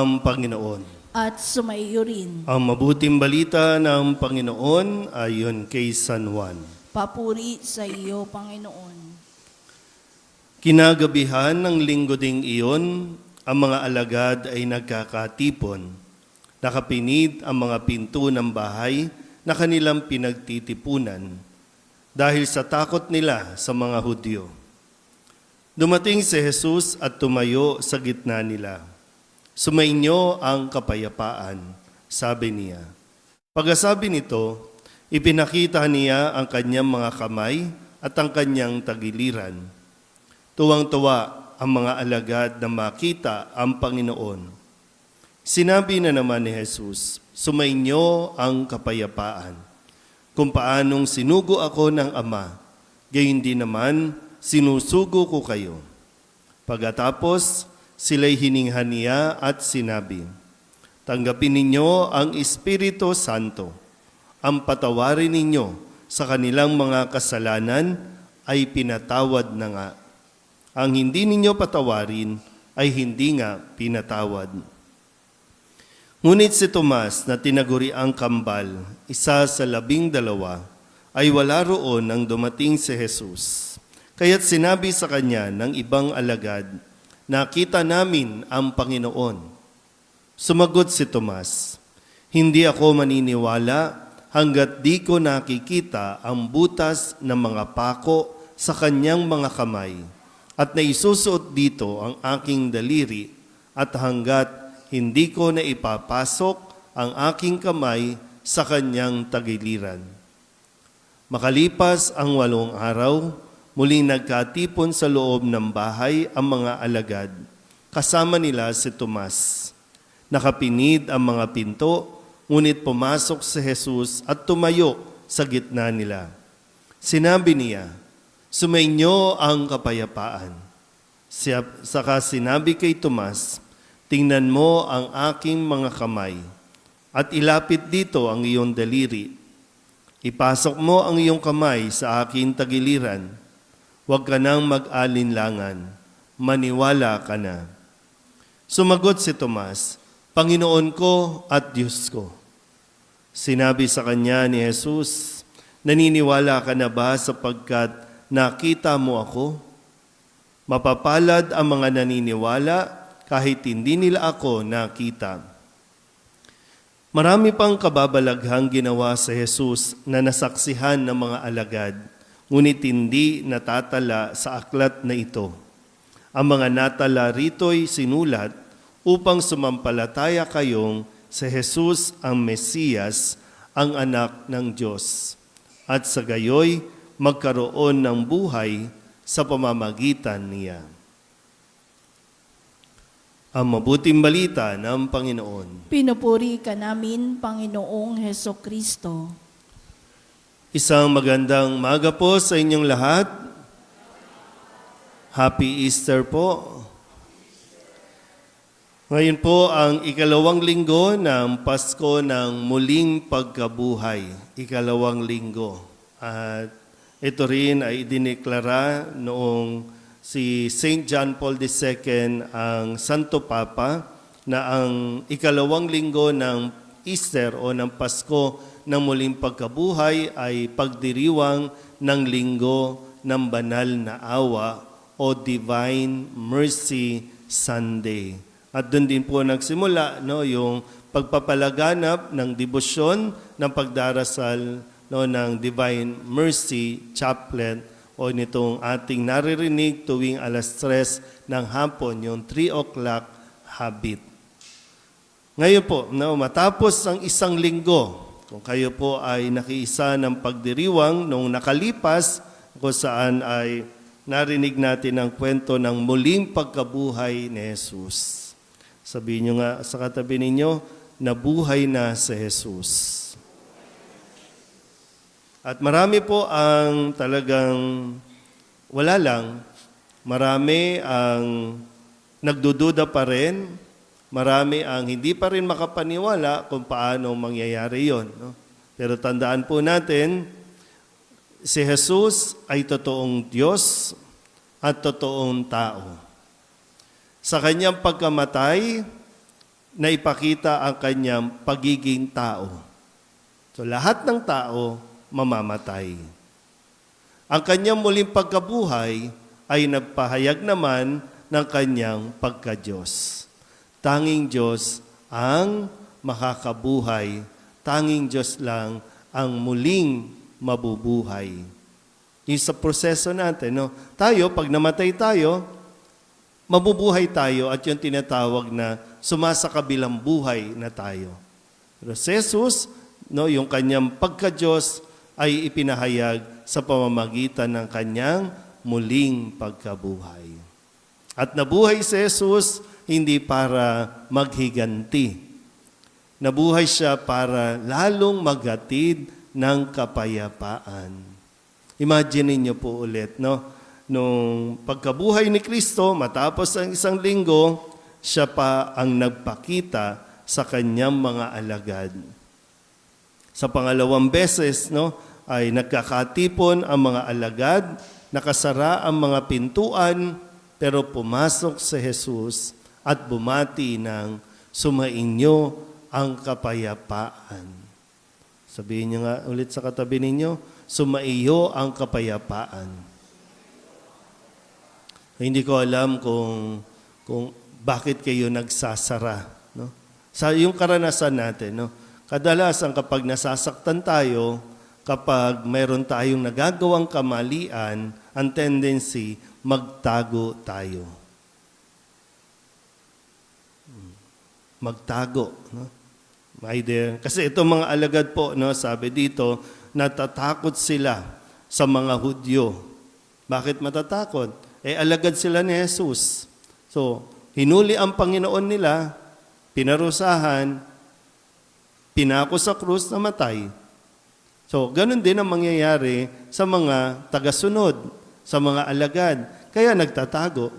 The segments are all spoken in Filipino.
ang Panginoon. At sumaiyo rin. Ang mabuting balita ng Panginoon ayon kay San Juan. Papuri sa iyo, Panginoon. Kinagabihan ng linggo ding iyon, ang mga alagad ay nagkakatipon. Nakapinid ang mga pinto ng bahay na kanilang pinagtitipunan dahil sa takot nila sa mga Hudyo. Dumating si Jesus at tumayo sa gitna nila. Sumainyo ang kapayapaan, sabi niya. Pagkasabi nito, ipinakita niya ang kanyang mga kamay at ang kanyang tagiliran. Tuwang-tuwa ang mga alagad na makita ang Panginoon. Sinabi na naman ni Jesus, sumainyo ang kapayapaan. Kung paanong sinugo ako ng Ama, gayon din naman sinusugo ko kayo. Pagkatapos, sila'y hininghan niya at sinabi, tanggapin ninyo ang Espiritu Santo. Ang patawarin ninyo sa kanilang mga kasalanan ay pinatawad na nga. Ang hindi ninyo patawarin ay hindi nga pinatawad. Ngunit si Tomas na tinaguriang kambal, isa sa 12, ay wala roon nang dumating si Jesus. Kaya't sinabi sa kanya ng ibang alagad, nakita namin ang Panginoon. Sumagot si Tomas, hindi ako maniniwala hanggat di ko nakikita ang butas ng mga pako sa kanyang mga kamay at naisusuot dito ang aking daliri at hanggat hindi ko na ipapasok ang aking kamay sa kanyang tagiliran. Makalipas ang 8 araw, muling nagkatipon sa loob ng bahay ang mga alagad. Kasama nila si Tomas. Nakapinid ang mga pinto, ngunit pumasok si Jesus at tumayo sa gitna nila. Sinabi niya, sumainyo ang kapayapaan. Saka sinabi kay Tomas, tingnan mo ang aking mga kamay at ilapit dito ang iyong daliri. Ipasok mo ang iyong kamay sa aking tagiliran. Huwag ka nang mag-alinlangan, maniwala ka na. Sumagot si Tomas, Panginoon ko at Diyos ko. Sinabi sa kanya ni Jesus, naniniwala ka na ba sapagkat nakita mo ako? Mapapalad ang mga naniniwala kahit hindi nila ako nakita. Marami pang kababalaghang ginawa sa Jesus na nasaksihan ng mga alagad, ngunit hindi natatala sa aklat na ito. Ang mga natala rito'y sinulat upang sumampalataya kayong si Jesus ang Mesiyas, ang anak ng Diyos, at sa gayoy magkaroon ng buhay sa pamamagitan niya. Ang mabuting balita ng Panginoon. Pinupuri ka namin, Panginoong Hesukristo. Isang magandang umaga po sa inyong lahat. Happy Easter po. Ngayon po ang 2 linggo ng Pasko ng muling pagkabuhay. 2 linggo. At ito rin ay idineklara noong si St. John Paul II, ang Santo Papa, na ang 2 linggo ng Easter o ng Pasko ng muling pagkabuhay ay pagdiriwang ng linggo ng banal na awa o Divine Mercy Sunday. At doon din po nagsimula yung pagpapalaganap ng debosyon ng pagdarasal ng Divine Mercy Chaplet o nitong ating naririnig tuwing 3:00 ng hapon, yung 3 o'clock habit. Ngayon po, matapos ang 1 linggo, kung kayo po ay nakiisa ng pagdiriwang nung nakalipas, kung saan ay narinig natin ang kwento ng muling pagkabuhay ni Jesus. Sabihin nyo nga sa katabi ninyo, nabuhay na si Jesus. At marami po ang talagang wala lang, marami ang nagdududa pa rin, marami ang hindi pa rin makapaniwala kung paano mangyayari yon. Pero tandaan po natin, si Jesus ay totoong Diyos at totoong tao. Sa kanyang pagkamatay, na ipakita ang kanyang pagiging tao. So lahat ng tao mamamatay. Ang kanyang muling pagkabuhay ay nagpahayag naman ng kanyang pagka-Diyos. Tanging Diyos ang makakabuhay. Tanging Diyos lang ang muling mabubuhay. Yung sa proseso natin, no? Tayo, pag namatay tayo, mabubuhay tayo at yung tinatawag na sumasakabilang buhay na tayo. Pero si Jesus, no, yung kanyang pagka-Diyos ay ipinahayag sa pamamagitan ng kanyang muling pagkabuhay. At nabuhay si Jesus hindi para maghiganti. Nabuhay siya para lalong maghatid ng kapayapaan. Imagine niyo po ulit, no? Nung pagkabuhay ni Kristo, matapos ang isang linggo, siya pa ang nagpakita sa kanyang mga alagad. Sa pangalawang beses, no, ay nagkakatipon ang mga alagad, nakasara ang mga pintuan, pero pumasok si Jesus at bumati ng sumainyo ang kapayapaan. Sabihin niyo nga ulit sa katabi ninyo, sumaiyo ang kapayapaan. Hindi ko alam kung bakit kayo nagsasara. No? Sa yung karanasan natin, no? Kadalasan kapag nasasaktan tayo, kapag mayroon tayong nagagawang kamalian, ang tendency, magtago tayo. Magtago. No? Kasi itong mga alagad po, no, sabi dito, natatakot sila sa mga Hudyo. Bakit matatakot? Alagad sila ni Jesus. So, hinuli ang Panginoon nila, pinarusahan, pinako sa krus na matay. So, ganun din ang mangyayari sa mga tagasunod, sa mga alagad. Kaya nagtatago.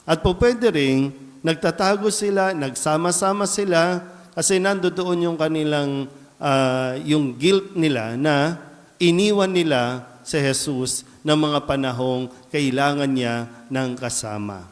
At po pwede rin, nagtatago sila, nagsama-sama sila, kasi nandoon yung kanilang yung guilt nila na iniwan nila si Jesus ng mga panahong kailangan niya ng kasama.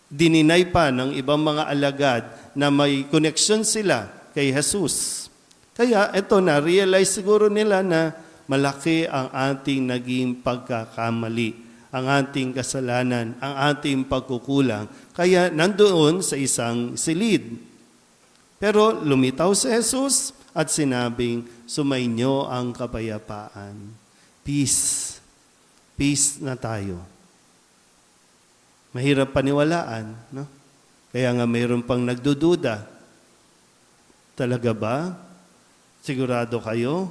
Dininay pa ng ibang mga alagad na may connection sila kay Jesus. Kaya ito na, realize siguro nila na malaki ang ating naging pagkakamali, ang ating kasalanan, ang ating pagkukulang. Kaya nandoon sa isang silid. Pero lumitaw si Jesus at sinabing, sumainyo ang kapayapaan. Peace. Peace na tayo. Mahirap paniwalaan, no? Kaya nga mayroon pang nagdududa. Talaga ba? Sigurado kayo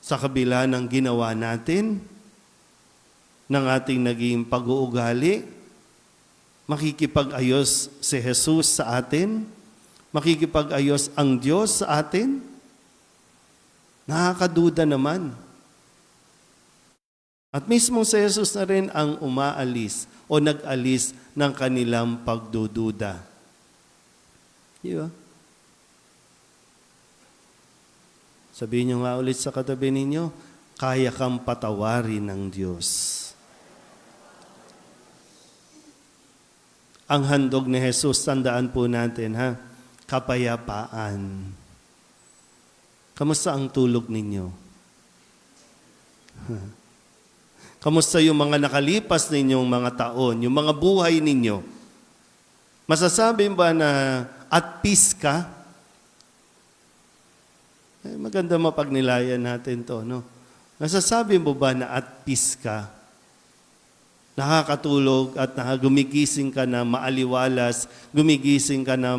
sa kabila ng ginawa natin, ng ating naging pag-uugali, makikipag-ayos si Jesus sa atin? Makikipag-ayos ang Diyos sa atin? Nakakaduda naman. At mismo si Jesus na rin ang umaalis o nag-alis ng kanilang pagdududa. Di ba? Sabihin niyo nga ulit sa katabi ninyo, kaya kang patawarin ng Diyos. Ang handog ni Jesus, tandaan po natin, ha? Kapayapaan. Kamusta ang tulog ninyo? Kamusta yung mga nakalipas ninyong mga taon, yung mga buhay ninyo? Masasabi ba na at peace ka? Maganda mapagnilayan natin to, no? Nasasabi mo ba na at peace ka? Nakakatulog at gumigising ka na maaliwalas, gumigising ka na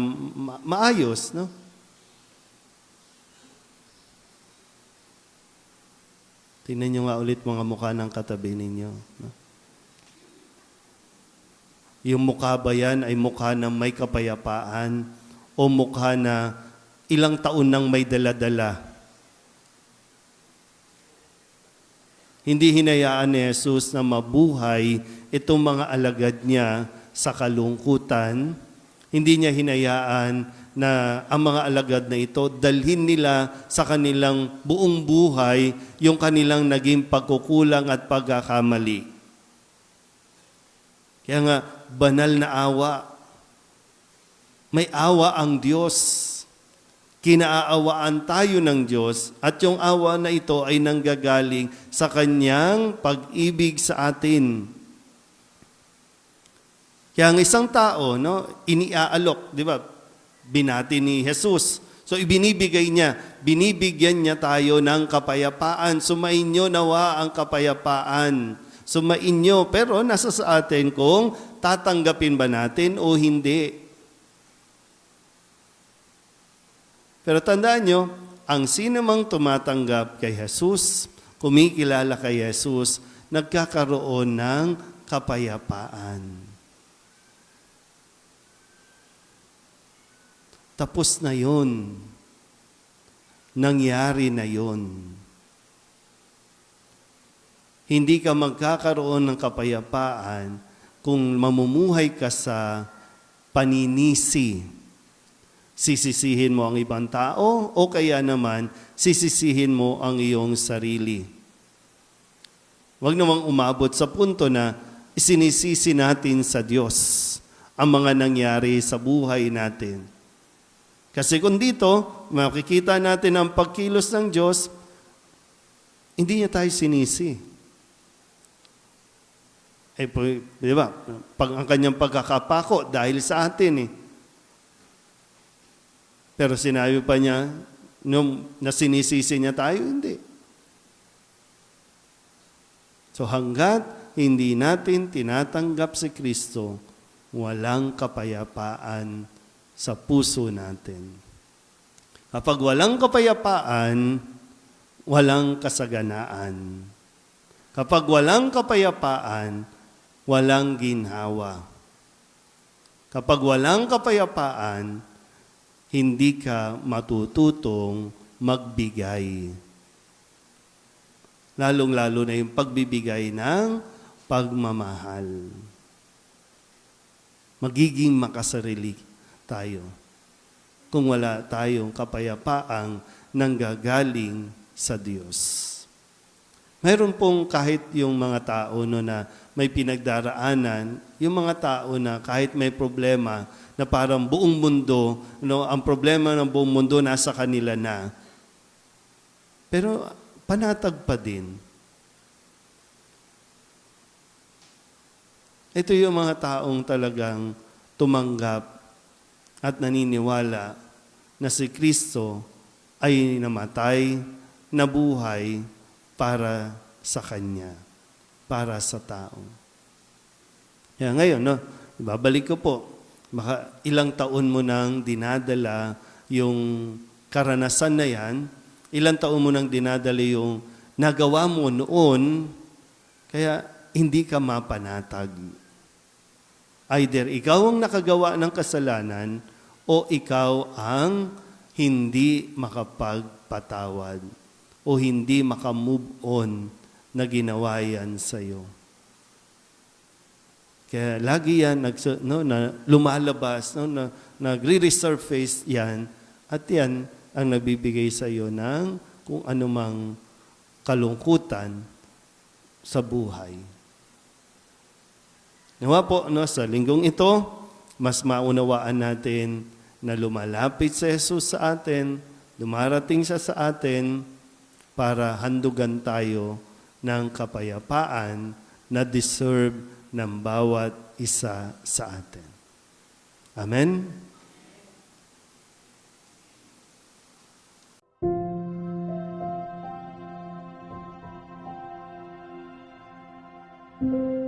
maayos, no? Tingnan nyo nga ulit mga mukha ng katabi ninyo. No? Yung mukha ba yan ay mukha na may kapayapaan o mukha na ilang taon nang may dala-dala? Hindi hinayaan ni Jesus na mabuhay itong mga alagad niya sa kalungkutan. Hindi niya hinayaan na ang mga alagad na ito, dalhin nila sa kanilang buong buhay yung kanilang naging pagkukulang at pagkakamali. Kaya nga, banal na awa. May awa ang Diyos. Kinaawaan tayo ng Diyos at yung awa na ito ay nanggagaling sa Kanyang pag-ibig sa atin. Kaya ang isang tao, iniaalok, di ba? Binati ni Jesus. So ibinibigay niya, binibigyan niya tayo ng kapayapaan. Sumainyo nawa ang kapayapaan. Sumainyo, pero nasa sa atin kung tatanggapin ba natin o hindi. Pero tandaan nyo, ang sinumang tumatanggap kay Jesus, kumikilala kay Jesus, nagkakaroon ng kapayapaan. Tapos na yun. Nangyari na yun. Hindi ka magkakaroon ng kapayapaan kung mamumuhay ka sa paninisi. Sisisihin mo ang ibang tao o kaya naman sisisihin mo ang iyong sarili. Huwag namang umabot sa punto na isinisisi natin sa Diyos ang mga nangyari sa buhay natin. Kasi kung dito, makikita natin ang pagkilos ng Diyos, hindi niya tayo sinisi. Di ba? Ang kanyang pagkakapako dahil sa atin Pero sinabi pa niya, nung nasinisisi niya tayo, hindi. So hanggat hindi natin tinatanggap si Kristo, walang kapayapaan sa puso natin. Kapag walang kapayapaan, walang kasaganaan. Kapag walang kapayapaan, walang ginhawa. Kapag walang kapayapaan, hindi ka matututong magbigay. Lalong-lalo na yung pagbibigay ng pagmamahal. Magiging makasarili tayo kung wala tayong kapayapaang nanggagaling sa Diyos. Mayroon pong kahit yung mga tao na may pinagdaraanan, yung mga tao na kahit may problema, na parang buong mundo, ang problema ng buong mundo nasa kanila na. Pero panatag pa din. Ito yung mga taong talagang tumanggap at naniniwala na si Kristo ay namatay, nabuhay para sa Kanya, para sa tao. Kaya ngayon, ibabalik ko po, ilang taon mo nang dinadala yung karanasan na yan, ilang taon mo nang dinadala yung nagawa mo noon, kaya hindi ka mapanatag. Either ikaw ang nakagawa ng kasalanan o ikaw ang hindi makapagpatawad o hindi makamove on na ginawa yan sa'yo. Kaya lagi yan na lumalabas, nagre-resurface yan, at yan ang nagbibigay sa iyo ng kung anumang kalungkutan sa buhay. Nawa po, sa linggong ito, mas maunawaan natin na lumalapit si Jesus sa atin, dumarating siya sa atin para handugan tayo ng kapayapaan na deserve ng bawat isa sa atin. Amen? Thank you.